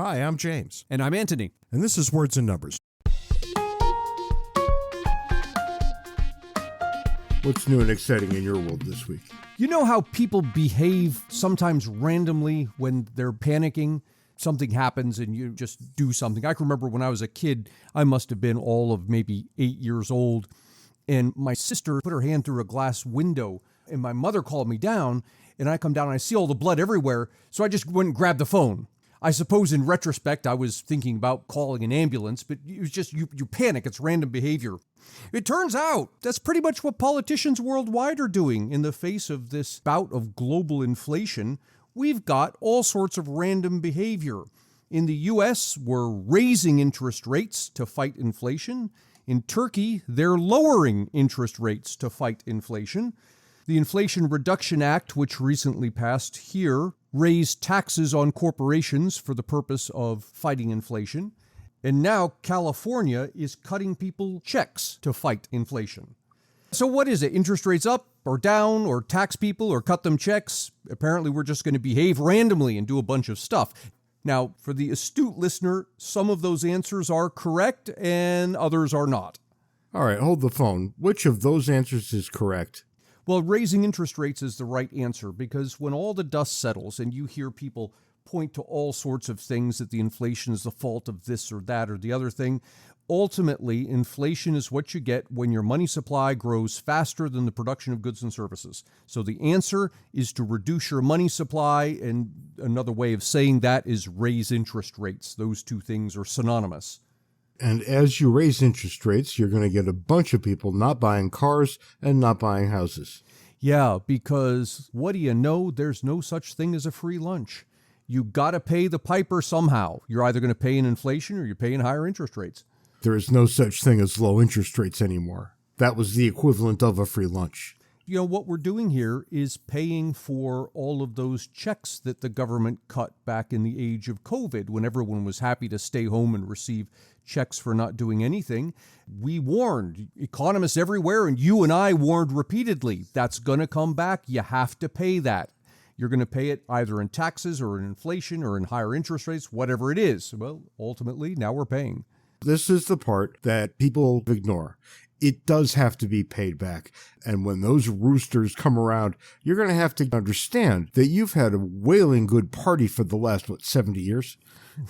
Hi, I'm James. And I'm Anthony. And this is Words and Numbers. What's new and exciting in your world this week? You know how people behave sometimes randomly when they're panicking? Something happens and you just do something. I can remember when I was a kid, I must have been all of maybe 8 years old, and my sister put her hand through a glass window, and my mother called me down, and I come down and I see all the blood everywhere, so I just went and grabbed the phone. I suppose in retrospect, I was thinking about calling an ambulance, but it was just, you panic. It's random behavior. It turns out that's pretty much what politicians worldwide are doing in the face of this bout of global inflation. We've got all sorts of random behavior. In the U.S., we're raising interest rates to fight inflation. In Turkey, they're lowering interest rates to fight inflation. The Inflation Reduction Act, which recently passed here, raised taxes on corporations for the purpose of fighting inflation. And now California is cutting people checks to fight inflation. So what is it? Interest rates up or down, or tax people or cut them checks? Apparently we're just going to behave randomly and do a bunch of stuff. Now, for the astute listener, some of those answers are correct and others are not. All right, hold the phone. Which of those answers is correct? Well, raising interest rates is the right answer, because when all the dust settles and you hear people point to all sorts of things that the inflation is the fault of this or that or the other thing, ultimately, inflation is what you get when your money supply grows faster than the production of goods and services. So the answer is to reduce your money supply, and another way of saying that is raise interest rates. Those two things are synonymous. And as you raise interest rates, you're going to get a bunch of people not buying cars and not buying houses. Yeah, because what do you know? There's no such thing as a free lunch. You got to pay the piper somehow. You're either going to pay in inflation or you're paying higher interest rates. There is no such thing as low interest rates anymore. That was the equivalent of a free lunch. You know, what we're doing here is paying for all of those checks that the government cut back in the age of COVID, when everyone was happy to stay home and receive checks for not doing anything. We warned economists everywhere, and you and I warned repeatedly, that's going to come back. You have to pay that. You're going to pay it either in taxes or in inflation or in higher interest rates, whatever it is. Well, ultimately, now we're paying. This is the part that people ignore. It does have to be paid back. And when those roosters come around, you're going to have to understand that you've had a wailing good party for the last, 70 years?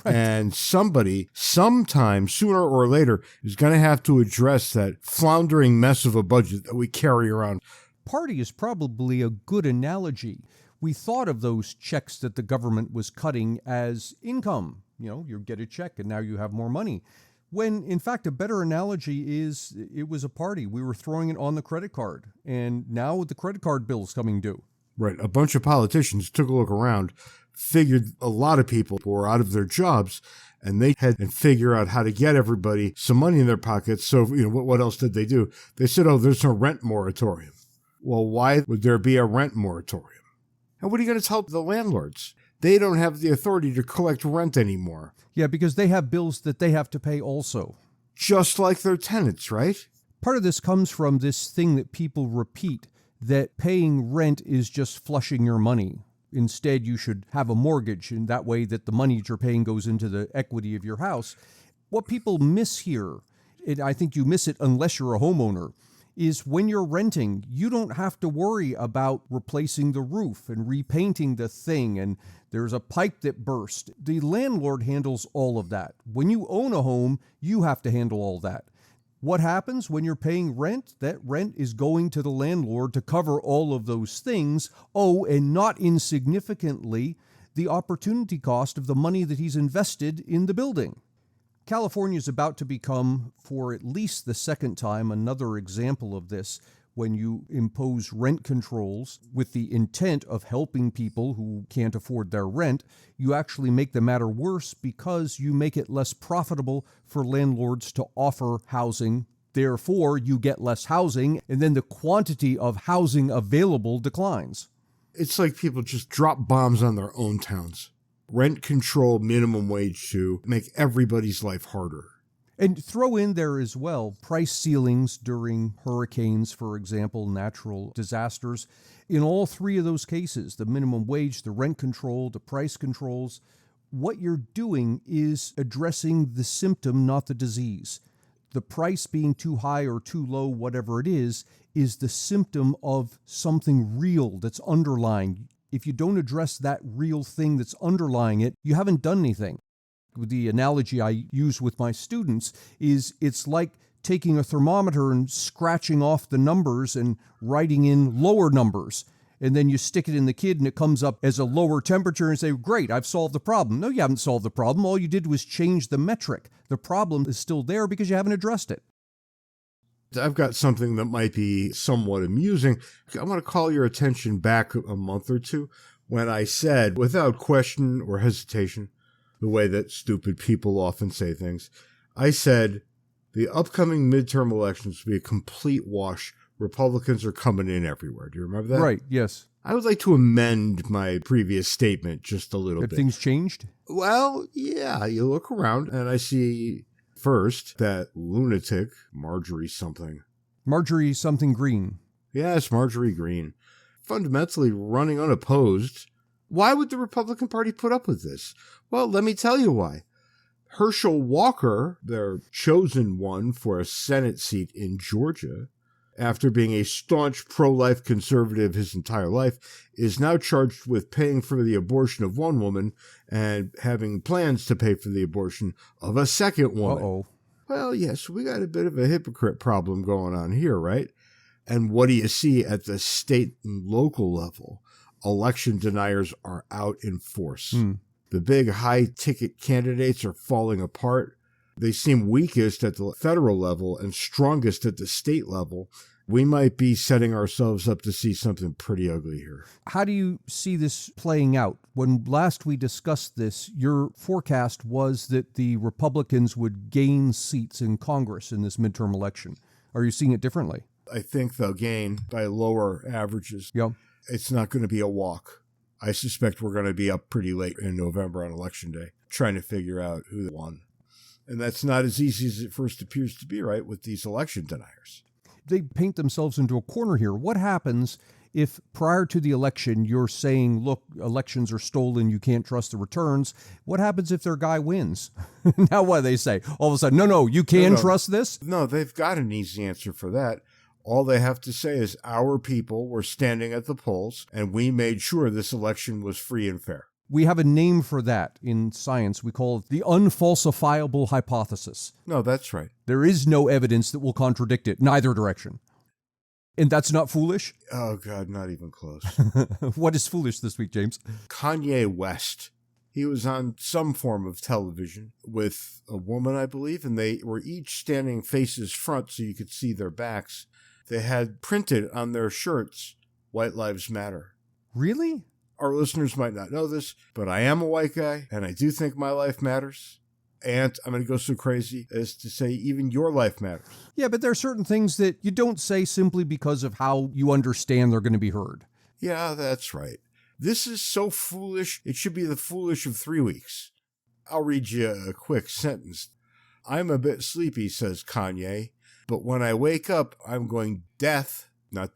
Right. And somebody, sometime, sooner or later, is going to have to address that floundering mess of a budget that we carry around. Party is probably a good analogy. We thought of those checks that the government was cutting as income. You know, you get a check and now you have more money. When, in fact, a better analogy is it was a party. We were throwing it on the credit card, and now the credit card bill's coming due. Right. A bunch of politicians took a look around, figured a lot of people were out of their jobs, and they had to figure out how to get everybody some money in their pockets. So, what else did they do? They said, there's no rent moratorium. Well, why would there be a rent moratorium? And what are you going to tell the landlords? They don't have the authority to collect rent anymore. Yeah, because they have bills that they have to pay also. Just like their tenants, right? Part of this comes from this thing that people repeat, that paying rent is just flushing your money. Instead, you should have a mortgage, and that way that the money that you're paying goes into the equity of your house. What people miss here, and I think you miss it unless you're a homeowner, is when you're renting, you don't have to worry about replacing the roof and repainting the thing, and there's a pipe that burst. The landlord handles all of that. When you own a home, you have to handle all that. What happens when you're paying rent? That rent is going to the landlord to cover all of those things. Oh, and not insignificantly, the opportunity cost of the money that he's invested in the building. California is about to become, for at least the second time, another example of this. When you impose rent controls with the intent of helping people who can't afford their rent, you actually make the matter worse because you make it less profitable for landlords to offer housing. Therefore, you get less housing, and then the quantity of housing available declines. It's like people just drop bombs on their own towns. Rent control, minimum wage to make everybody's life harder. And throw in there as well price ceilings during hurricanes, for example, natural disasters. In all three of those cases, the minimum wage, the rent control, the price controls, what you're doing is addressing the symptom, not the disease. The price being too high or too low, whatever it is the symptom of something real that's underlying. If you don't address that real thing that's underlying it, you haven't done anything. The analogy I use with my students is it's like taking a thermometer and scratching off the numbers and writing in lower numbers. And then you stick it in the kid and it comes up as a lower temperature and say, great, I've solved the problem. No, you haven't solved the problem. All you did was change the metric. The problem is still there because you haven't addressed it. I've got something that might be somewhat amusing. I want to call your attention back a month or two when I said, without question or hesitation, the way that stupid people often say things, I said, the upcoming midterm elections will be a complete wash. Republicans are coming in everywhere. Do you remember that? Right, yes. I would like to amend my previous statement just a little bit. Have things changed? Well, yeah. You look around and I see first that lunatic, Marjorie something. Marjorie something Green. Yes, Marjorie Green. Fundamentally running unopposed. Why would the Republican Party put up with this? Well, let me tell you why. Herschel Walker, their chosen one for a Senate seat in Georgia, after being a staunch pro-life conservative his entire life, is now charged with paying for the abortion of one woman and having plans to pay for the abortion of a second woman. Uh-oh. Well, yes, we got a bit of a hypocrite problem going on here, right? And what do you see at the state and local level? Election deniers are out in force. The big high-ticket candidates are falling apart. They seem weakest at the federal level and strongest at the state level. We might be setting ourselves up to see something pretty ugly here. How do you see this playing out? When last we discussed this, your forecast was that the Republicans would gain seats in Congress in this midterm election. Are you seeing it differently? I think they'll gain by lower averages. Yep. It's not going to be a walk. I suspect we're going to be up pretty late in November on Election Day trying to figure out who won. And that's not as easy as it first appears to be, right, with these election deniers. They paint themselves into a corner here. What happens if prior to the election you're saying, look, elections are stolen, you can't trust the returns? What happens if their guy wins? Now what do they say? All of a sudden, no, you can trust this? No, they've got an easy answer for that. All they have to say is our people were standing at the polls and we made sure this election was free and fair. We have a name for that in science. We call it the unfalsifiable hypothesis. No, that's right. There is no evidence that will contradict it, neither direction. And that's not foolish? Oh, God, not even close. What is foolish this week, James? Kanye West. He was on some form of television with a woman, I believe, and they were each standing faces front so you could see their backs. They had printed on their shirts, White Lives Matter. Really? Our listeners might not know this, but I am a white guy, and I do think my life matters. And I'm going to go so crazy as to say even your life matters. Yeah, but there are certain things that you don't say simply because of how you understand they're going to be heard. Yeah, that's right. This is so foolish, it should be the foolish of 3 weeks. I'll read you a quick sentence. I'm a bit sleepy, says Kanye, but when I wake up, I'm going DEFCON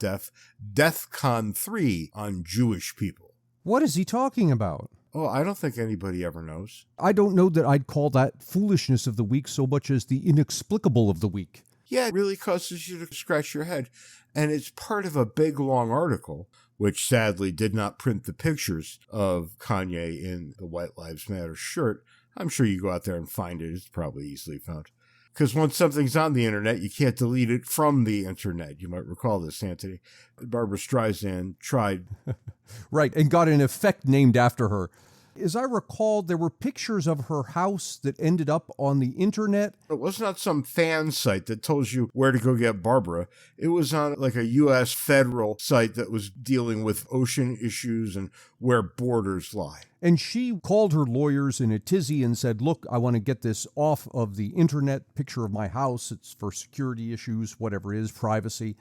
3 on Jewish people. What is he talking about? Oh, I don't think anybody ever knows. I don't know that I'd call that foolishness of the week so much as the inexplicable of the week. Yeah, it really causes you to scratch your head. And it's part of a big, long article, which sadly did not print the pictures of Kanye in the White Lives Matter shirt. I'm sure you go out there and find it. It's probably easily found. Because once something's on the internet, you can't delete it from the internet. You might recall this, Anthony. Barbra Streisand tried. Right, and got an effect named after her. As I recall, there were pictures of her house that ended up on the internet. It was not some fan site that tells you where to go get Barbara. It was on like a U.S. federal site that was dealing with ocean issues and where borders lie. And she called her lawyers in a tizzy and said, look, I want to get this off of the internet, picture of my house. It's for security issues, whatever it is, privacy.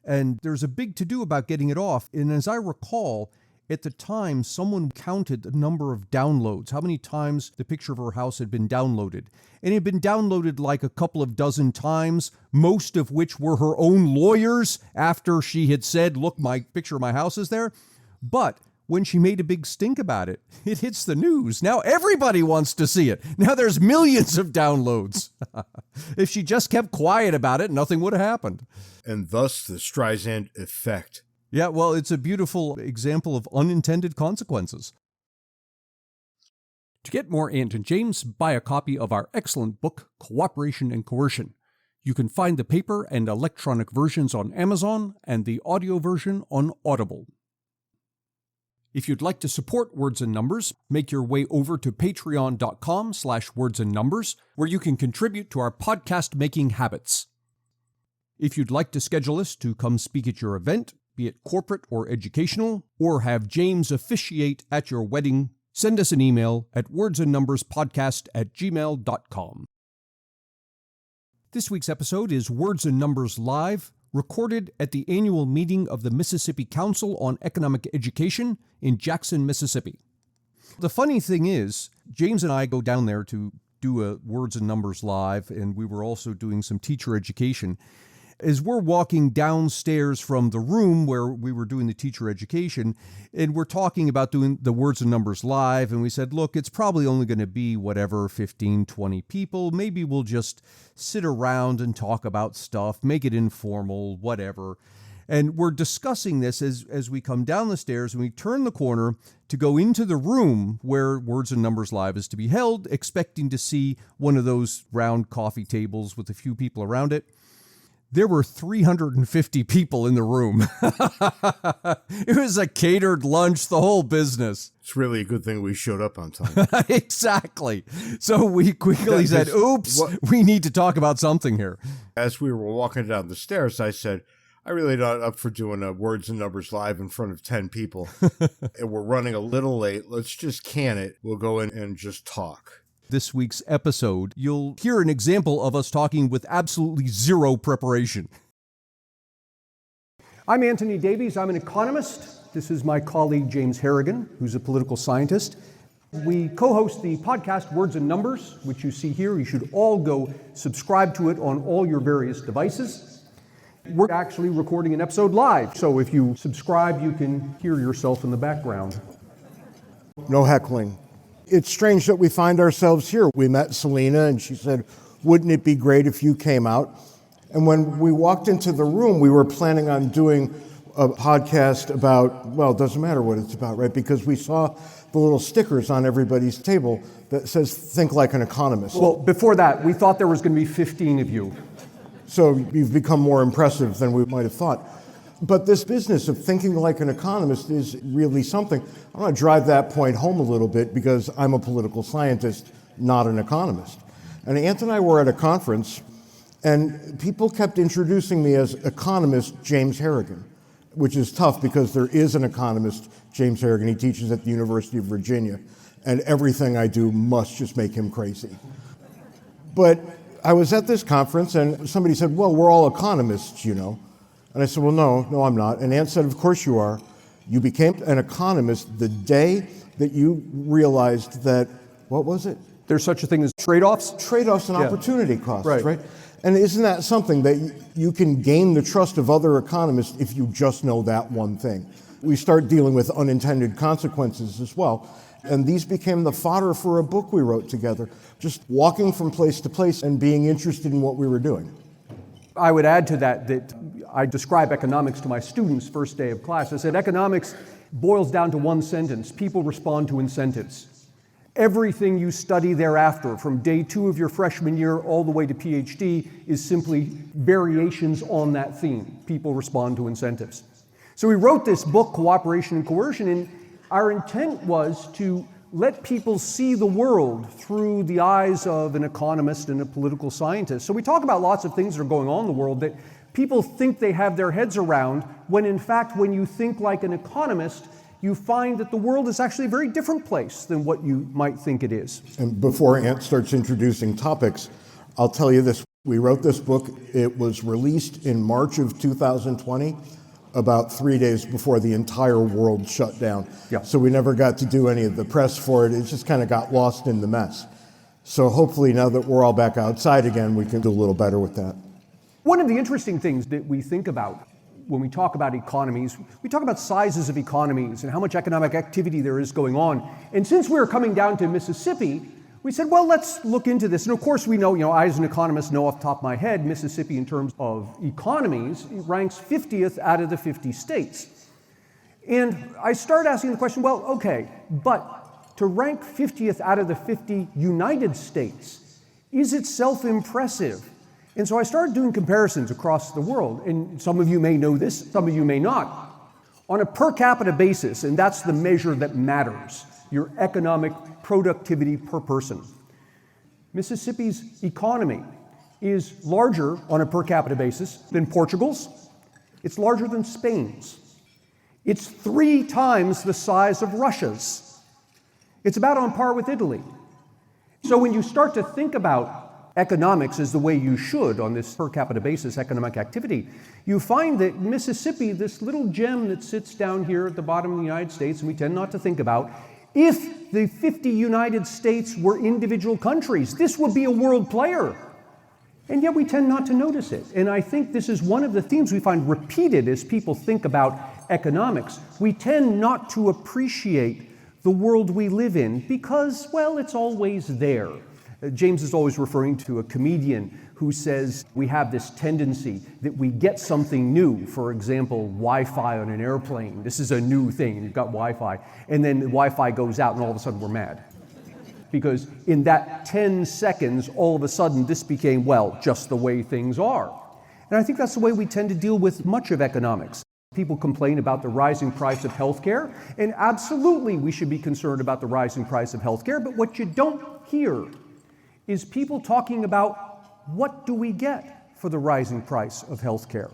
And there's a big to-do about getting it off. And as I recall, at the time, someone counted the number of downloads, how many times the picture of her house had been downloaded. And it had been downloaded like a couple of dozen times, most of which were her own lawyers after she had said, look, my picture of my house is there. But when she made a big stink about it. It hits the news. Now everybody wants to see it. Now there's millions of downloads. If she just kept quiet about it, nothing would have happened. And thus the Streisand effect. Yeah, well, it's a beautiful example of unintended consequences. To get more Ant and James, buy a copy of our excellent book, Cooperation and Coercion. You can find the paper and electronic versions on Amazon and the audio version on Audible. If you'd like to support Words and Numbers, make your way over to patreon.com/wordsandnumbers, where you can contribute to our podcast-making habits. If you'd like to schedule us to come speak at your event, be it corporate or educational, or have James officiate at your wedding, send us an email at wordsandnumberspodcast@gmail.com. This week's episode is Words and Numbers Live, recorded at the annual meeting of the Mississippi Council on Economic Education in Jackson, Mississippi. The funny thing is, James and I go down there to do a Words and Numbers Live, and we were also doing some teacher education. As we're walking downstairs from the room where we were doing the teacher education, and we're talking about doing the Words and Numbers Live, and we said, look, it's probably only going to be 15, 20 people. Maybe we'll just sit around and talk about stuff, make it informal, whatever. And we're discussing this as we come down the stairs, and we turn the corner to go into the room where Words and Numbers Live is to be held, expecting to see one of those round coffee tables with a few people around it. There were 350 people in the room. It was a catered lunch, the whole business. It's really a good thing we showed up on time. Exactly. So we quickly said, oops, we need to talk about something here. As we were walking down the stairs, I said, I really not up for doing a Words and Numbers Live in front of 10 people. And we're running a little late. Let's just can it. We'll go in and just talk. This week's episode, you'll hear an example of us talking with absolutely zero preparation. I'm Anthony Davies. I'm an economist. This is my colleague, James Harrigan, who's a political scientist. We co-host the podcast Words and Numbers, which you see here. You should all go subscribe to it on all your various devices. We're actually recording an episode live, so if you subscribe, you can hear yourself in the background. No heckling. It's strange that we find ourselves here. We met Selena, and she said, wouldn't it be great if you came out? And when we walked into the room, we were planning on doing a podcast about, well, it doesn't matter what it's about, right? Because we saw the little stickers on everybody's table that says, think like an economist. Well, before that, we thought there was going to be 15 of you. So you've become more impressive than we might have thought. But this business of thinking like an economist is really something. I want to drive that point home a little bit because I'm a political scientist, not an economist. And Ant and I were at a conference, and people kept introducing me as economist James Harrigan, which is tough because there is an economist, James Harrigan. He teaches at the University of Virginia, and everything I do must just make him crazy. But I was at this conference, and somebody said, well, we're all economists, you know. And I said, well, no, I'm not. And Ant said, of course you are. You became an economist the day that you realized that, what was it? There's such a thing as trade-offs? Trade-offs and opportunity costs, right? And isn't that something that you can gain the trust of other economists if you just know that one thing? We start dealing with unintended consequences as well. And these became the fodder for a book we wrote together, just walking from place to place and being interested in what we were doing. I would add to that I describe economics to my students first day of class. I said economics boils down to one sentence: people respond to incentives. Everything you study thereafter, from day 2 of your freshman year all the way to PhD, is simply variations on that theme. People respond to incentives. So we wrote this book, Cooperation and Coercion, and our intent was to let people see the world through the eyes of an economist and a political scientist. So we talk about lots of things that are going on in the world that people think they have their heads around, when in fact, when you think like an economist, you find that the world is actually a very different place than what you might think it is. And before Ant starts introducing topics, I'll tell you this. We wrote this book. It was released in March of 2020. About 3 days before the entire world shut down. Yeah. So we never got to do any of the press for it. It just kind of got lost in the mess. So hopefully now that we're all back outside again, we can do a little better with that. One of the interesting things that we think about, when we talk about economies, we talk about sizes of economies and how much economic activity there is going on. And since we were coming down to Mississippi, we said, well, let's look into this. And of course, we know, I as an economist know off the top of my head, Mississippi in terms of economies ranks 50th out of the 50 states. And I started asking the question, well, okay, but to rank 50th out of the 50 United States is itself impressive. And so I started doing comparisons across the world, and some of you may know this, some of you may not. On a per capita basis, and that's the measure that matters, your economic productivity per person. Mississippi's economy is larger on a per capita basis than Portugal's. It's larger than Spain's. It's 3 times the size of Russia's. It's about on par with Italy. So when you start to think about economics as the way you should on this per capita basis, economic activity, you find that Mississippi, this little gem that sits down here at the bottom of the United States, and we tend not to think about, if the 50 United States were individual countries, this would be a world player. And yet we tend not to notice it. And I think this is one of the themes we find repeated as people think about economics. We tend not to appreciate the world we live in because, well, it's always there. James is always referring to a comedian who says we have this tendency that we get something new, for example, Wi-Fi on an airplane. This is a new thing, you've got Wi-Fi, and then the Wi-Fi goes out and all of a sudden we're mad. Because in that 10 seconds, all of a sudden this became, well, just the way things are. And I think that's the way we tend to deal with much of economics. People complain about the rising price of healthcare, and absolutely we should be concerned about the rising price of healthcare, but what you don't hear is people talking about what do we get for the rising price of healthcare.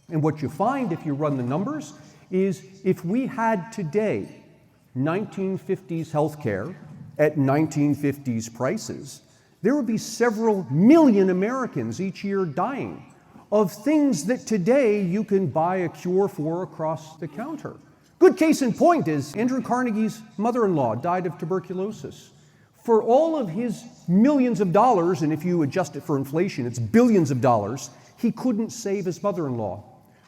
And what you find if you run the numbers is if we had today 1950s healthcare at 1950s prices, there would be several million Americans each year dying of things that today you can buy a cure for across the counter. Good case in point is Andrew Carnegie's mother-in-law died of tuberculosis. For all of his millions of dollars, and if you adjust it for inflation, it's billions of dollars, he couldn't save his mother-in-law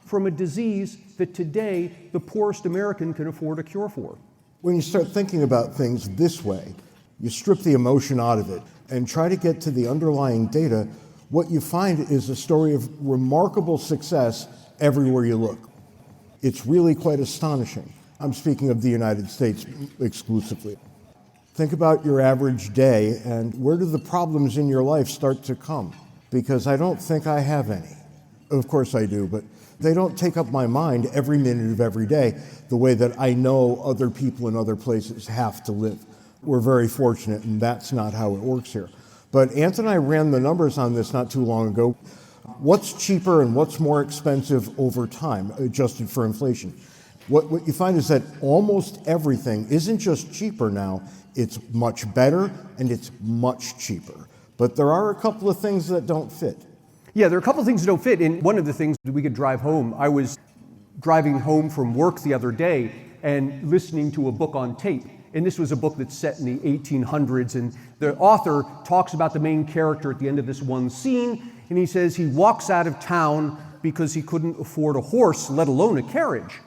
from a disease that today the poorest American can afford a cure for. When you start thinking about things this way, you strip the emotion out of it and try to get to the underlying data, what you find is a story of remarkable success everywhere you look. It's really quite astonishing. I'm speaking of the United States exclusively. Think about your average day and where do the problems in your life start to come? Because I don't think I have any. Of course I do, but they don't take up my mind every minute of every day the way that I know other people in other places have to live. We're very fortunate, and that's not how it works here. But Anthony and I ran the numbers on this not too long ago. What's cheaper and what's more expensive over time, adjusted for inflation? What you find is that almost everything isn't just cheaper now, it's much better and it's much cheaper. But there are a couple of things that don't fit. Yeah, there are a couple of things that don't fit. And one of the things that we could drive home, I was driving home from work the other day and listening to a book on tape. And this was a book that's set in the 1800s. And the author talks about the main character at the end of this one scene. And he says he walks out of town because he couldn't afford a horse, let alone a carriage.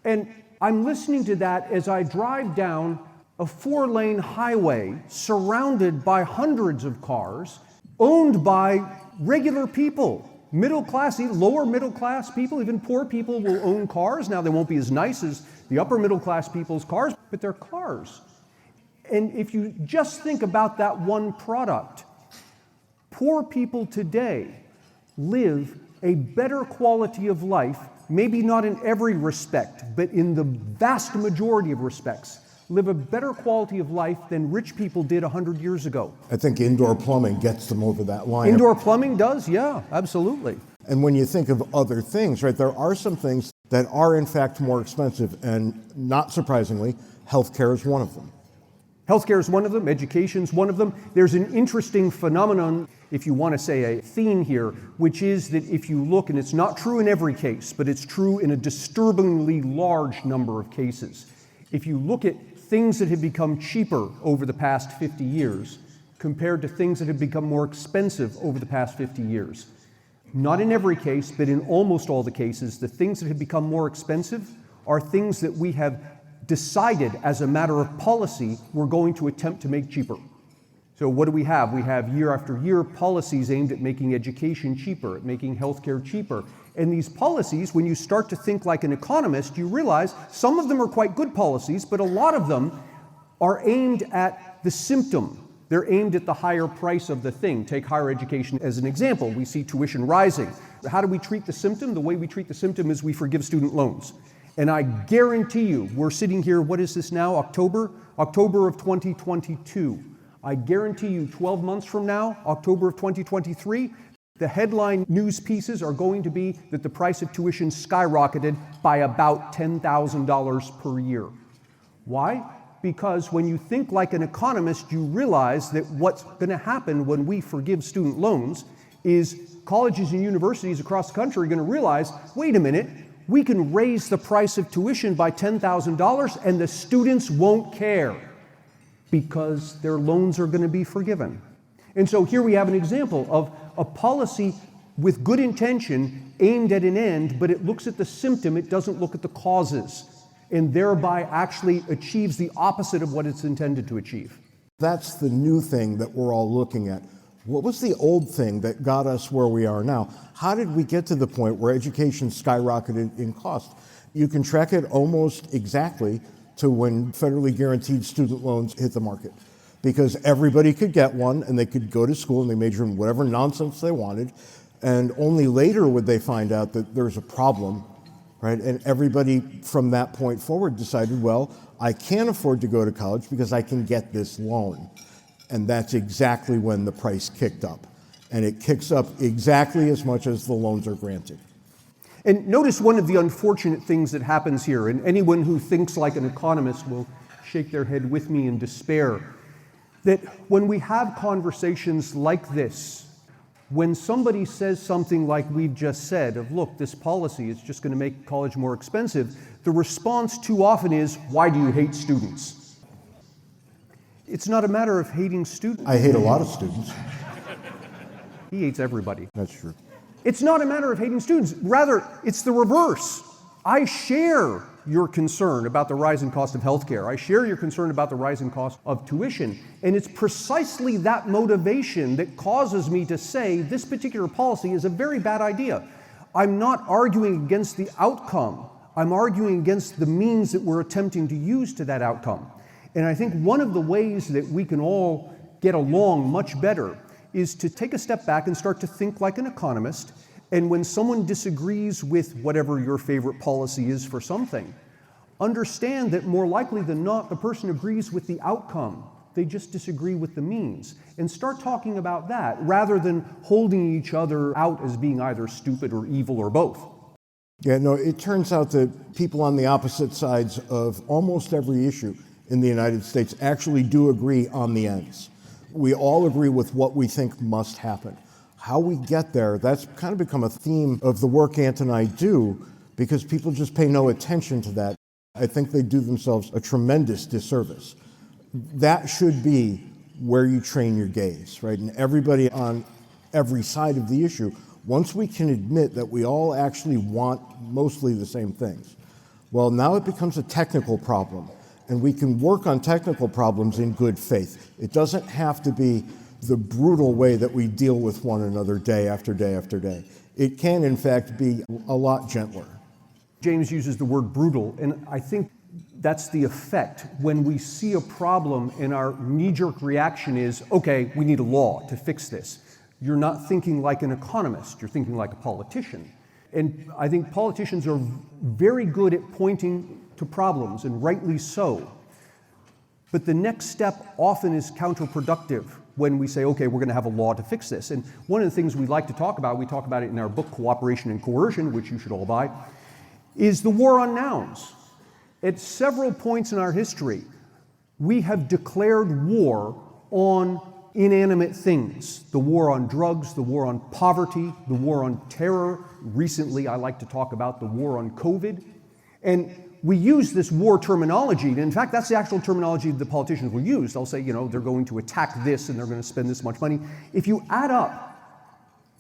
And I'm listening to that as I drive down a 4-lane highway surrounded by hundreds of cars owned by regular people, middle class, lower middle class people, even poor people will own cars. Now they won't be as nice as the upper middle class people's cars, but they're cars. And if you just think about that one product, poor people today live a better quality of life, maybe not in every respect, but in the vast majority of respects, live a better quality of life than rich people did 100 years ago. I think indoor plumbing gets them over that line. Indoor plumbing does, yeah, absolutely. And when you think of other things, right, there are some things that are in fact more expensive, and not surprisingly, healthcare is one of them. Healthcare is one of them, education is one of them. There's an interesting phenomenon, if you want to say a theme here, which is that if you look, and it's not true in every case, but it's true in a disturbingly large number of cases. If you look at things that have become cheaper over the past 50 years compared to things that have become more expensive over the past 50 years, Not in every case, but in almost all the cases, the things that have become more expensive are things that we have decided as a matter of policy we're going to attempt to make cheaper. So what do we have? We have year after year policies aimed at making education cheaper, at making healthcare cheaper. And these policies, when you start to think like an economist, you realize some of them are quite good policies, but a lot of them are aimed at the symptom. They're aimed at the higher price of the thing. Take higher education as an example. We see tuition rising. How do we treat the symptom? The way we treat the symptom is we forgive student loans. And I guarantee you, we're sitting here, what is this now, October of 2022. I guarantee you 12 months from now, October of 2023, the headline news pieces are going to be that the price of tuition skyrocketed by about $10,000 per year. Why? Because when you think like an economist, you realize that what's going to happen when we forgive student loans is colleges and universities across the country are going to realize, wait a minute, we can raise the price of tuition by $10,000 and the students won't care because their loans are going to be forgiven. And so here we have an example of a policy with good intention aimed at an end, but it looks at the symptom, it doesn't look at the causes, and thereby actually achieves the opposite of what it's intended to achieve. That's the new thing that we're all looking at. What was the old thing that got us where we are now? How did we get to the point where education skyrocketed in cost? You can track it almost exactly to when federally guaranteed student loans hit the market, because everybody could get one and they could go to school and they major in whatever nonsense they wanted, and only later would they find out that there's a problem, right? And everybody from that point forward decided, well, I can't afford to go to college because I can get this loan. And that's exactly when the price kicked up. And it kicks up exactly as much as the loans are granted. And notice one of the unfortunate things that happens here, and anyone who thinks like an economist will shake their head with me in despair, that when we have conversations like this, when somebody says something like we've just said, of look, this policy is just going to make college more expensive, the response too often is, why do you hate students? It's not a matter of hating students. I hate a lot of students. He hates everybody. That's true. It's not a matter of hating students. Rather, it's the reverse. I share your concern about the rising cost of healthcare. I share your concern about the rising cost of tuition. And it's precisely that motivation that causes me to say this particular policy is a very bad idea. I'm not arguing against the outcome. I'm arguing against the means that we're attempting to use to that outcome. And I think one of the ways that we can all get along much better is to take a step back and start to think like an economist. And when someone disagrees with whatever your favorite policy is for something, understand that more likely than not, the person agrees with the outcome. They just disagree with the means. And start talking about that rather than holding each other out as being either stupid or evil or both. Yeah, no, it turns out that people on the opposite sides of almost every issue in the United States actually do agree on the ends. We all agree with what we think must happen. How we get there, that's kind of become a theme of the work Ant and I do, because people just pay no attention to that. I think they do themselves a tremendous disservice. That should be where you train your gaze, right? And everybody on every side of the issue, once we can admit that we all actually want mostly the same things, well, now it becomes a technical problem. And we can work on technical problems in good faith. It doesn't have to be the brutal way that we deal with one another day after day after day. It can, in fact, be a lot gentler. James uses the word brutal, and I think that's the effect. When we see a problem and our knee-jerk reaction is, okay, we need a law to fix this. You're not thinking like an economist, you're thinking like a politician. And I think politicians are very good at pointing to problems, and rightly so. But the next step often is counterproductive when we say, okay, we're going to have a law to fix this. And one of the things we like to talk about, we talk about it in our book, Cooperation and Coercion, which you should all buy, is the war on nouns. At several points in our history, we have declared war on inanimate things. The war on drugs, the war on poverty, the war on terror. Recently, I like to talk about the war on COVID. And we use this war terminology, and in fact, that's the actual terminology the politicians will use. They'll say, they're going to attack this and they're going to spend this much money. If you add up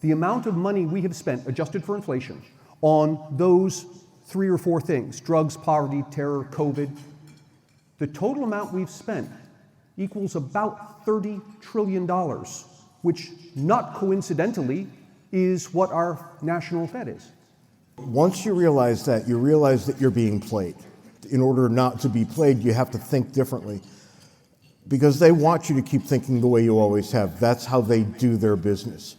the amount of money we have spent, adjusted for inflation, on those 3 or 4 things, drugs, poverty, terror, COVID, the total amount we've spent equals about $30 trillion, which not coincidentally is what our national Fed is. Once you realize that you're being played. In order not to be played, you have to think differently. Because they want you to keep thinking the way you always have. That's how they do their business.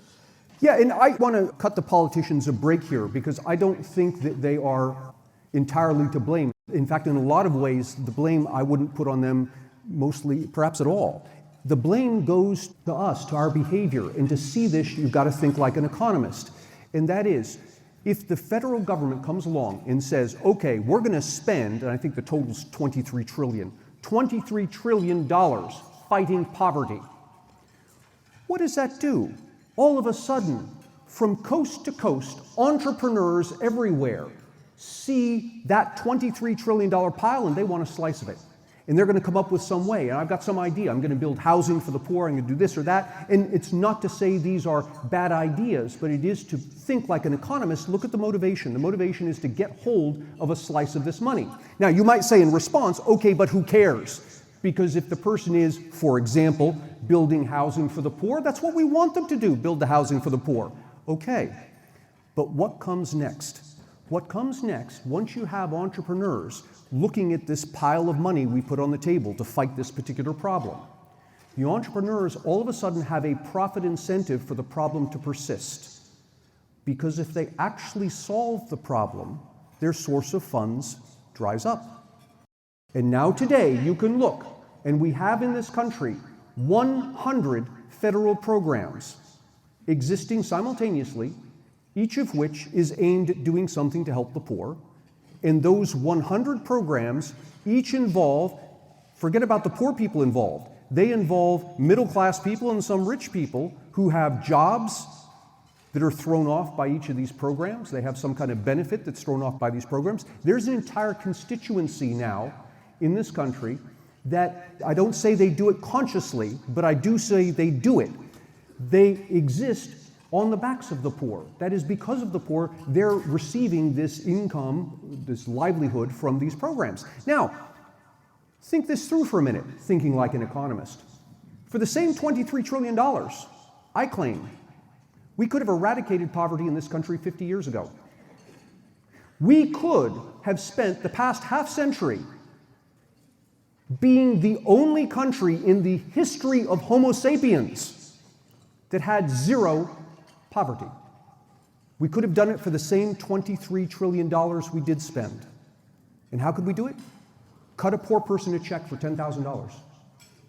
Yeah, and I want to cut the politicians a break here because I don't think that they are entirely to blame. In fact, in a lot of ways, the blame I wouldn't put on them mostly, perhaps at all. The blame goes to us, to our behavior. And to see this, you've got to think like an economist. And that is, if the federal government comes along and says, okay, we're going to spend, and I think the total's $23 trillion fighting poverty, what does that do? All of a sudden, from coast to coast, entrepreneurs everywhere see that $23 trillion pile and they want a slice of it. And they're going to come up with some way. And I've got some idea. I'm going to build housing for the poor. I'm going to do this or that. And it's not to say these are bad ideas, but it is to think like an economist. Look at the motivation. The motivation is to get hold of a slice of this money. Now, you might say in response, okay, but who cares? Because if the person is, for example, building housing for the poor, that's what we want them to do, build the housing for the poor. Okay. But what comes next? What comes next, once you have entrepreneurs looking at this pile of money we put on the table to fight this particular problem, the entrepreneurs all of a sudden have a profit incentive for the problem to persist. Because if they actually solve the problem, their source of funds dries up. And now today you can look, and we have in this country 100 federal programs existing simultaneously, each of which is aimed at doing something to help the poor. And those 100 programs each involve, forget about the poor people involved, they involve middle-class people and some rich people who have jobs that are thrown off by each of these programs. They have some kind of benefit that's thrown off by these programs. There's an entire constituency now in this country that, I don't say they do it consciously, but I do say they do it. They exist on the backs of the poor. That is, because of the poor, they're receiving this income, this livelihood from these programs. Now, think this through for a minute, thinking like an economist. For the same $23 trillion, I claim, we could have eradicated poverty in this country 50 years ago. We could have spent the past half century being the only country in the history of Homo sapiens that had zero poverty. We could have done it for the same $23 trillion we did spend. And how could we do it? Cut a poor person a check for $10,000.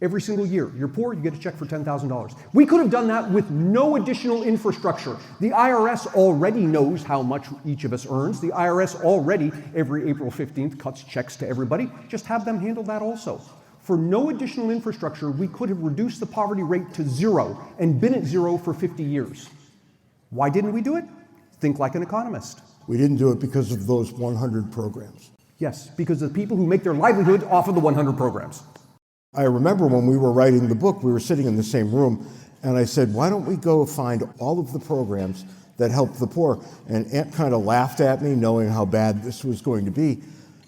Every single year, you're poor, you get a check for $10,000. We could have done that with no additional infrastructure. The IRS already knows how much each of us earns. The IRS already, every April 15th, cuts checks to everybody. Just have them handle that also. For no additional infrastructure, we could have reduced the poverty rate to zero and been at zero for 50 years. Why didn't we do it? Think like an economist. We didn't do it because of those 100 programs. Yes, because of the people who make their livelihood off of the 100 programs. I remember when we were writing the book, we were sitting in the same room, and I said, why don't we go find all of the programs that help the poor? And Aunt kind of laughed at me, knowing how bad this was going to be.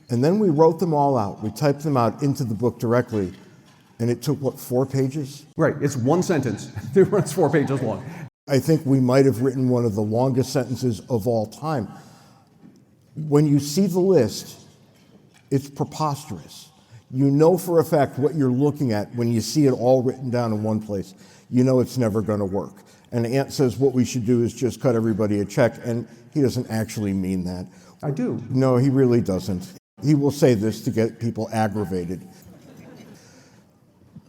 And then we wrote them all out. We typed them out into the book directly, and it took, 4 pages? Right, it's one sentence. It's 4 pages long. I think we might have written one of the longest sentences of all time. When you see the list, it's preposterous. You know for a fact what you're looking at when you see it all written down in one place. You know it's never going to work. And Ant says what we should do is just cut everybody a check, and he doesn't actually mean that. I do. No, he really doesn't. He will say this to get people aggravated.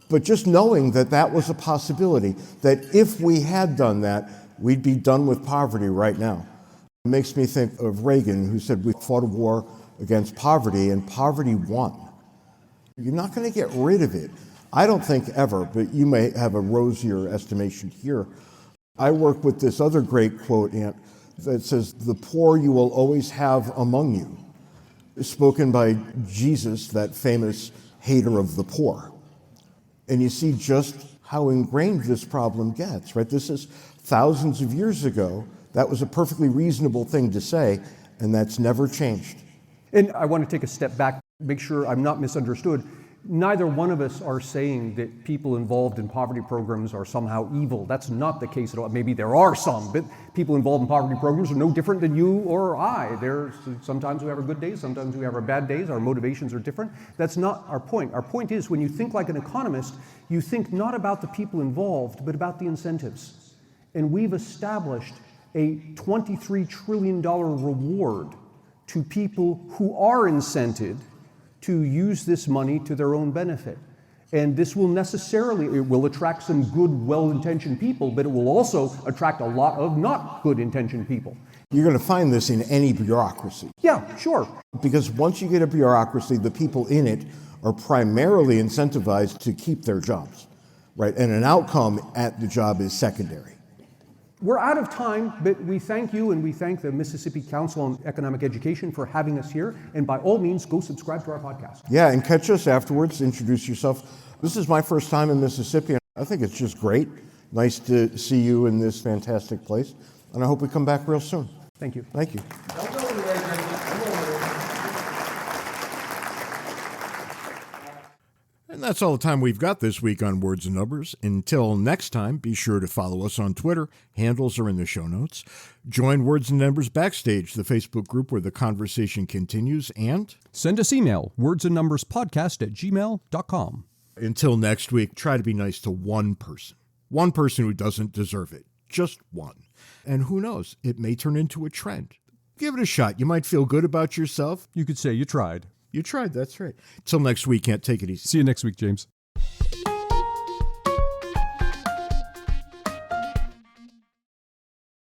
But just knowing that that was a possibility, that if we had done that, we'd be done with poverty right now. It makes me think of Reagan, who said we fought a war against poverty, and poverty won. You're not going to get rid of it. I don't think ever, but you may have a rosier estimation here. I work with this other great quote, Ant, that says, "The poor you will always have among you," spoken by Jesus, that famous hater of the poor. And you see just how ingrained this problem gets, right? This is thousands of years ago. That was a perfectly reasonable thing to say, and that's never changed. And I want to take a step back, make sure I'm not misunderstood. Neither one of us are saying that people involved in poverty programs are somehow evil. That's not the case at all. Maybe there are some, but people involved in poverty programs are no different than you or I. Sometimes we have our good days, sometimes we have our bad days. Our motivations are different. That's not our point. Our point is, when you think like an economist, you think not about the people involved, but about the incentives. And we've established a $23 trillion reward to people who are incented to use this money to their own benefit. And this will it will attract some good, well-intentioned people, but it will also attract a lot of not good-intentioned people. You're going to find this in any bureaucracy. Yeah, sure. Because once you get a bureaucracy, the people in it are primarily incentivized to keep their jobs, right? And an outcome at the job is secondary. We're out of time, but we thank you and we thank the Mississippi Council on Economic Education for having us here. And by all means, go subscribe to our podcast. Yeah, and catch us afterwards. Introduce yourself. This is my first time in Mississippi, and I think it's just great. Nice to see you in this fantastic place. And I hope we come back real soon. Thank you. Thank you. And that's all the time we've got this week on Words and Numbers. Until next time, be sure to follow us on Twitter. Handles are in the show notes. Join Words and Numbers Backstage, the Facebook group where the conversation continues, and send us email, wordsandnumberspodcast@gmail.com. Until next week, try to be nice to one person who doesn't deserve it. Just one. And who knows, it may turn into a trend. Give it a shot. You might feel good about yourself. You could say you tried. You tried, that's right. Till next week, can't take it easy. See you next week, James.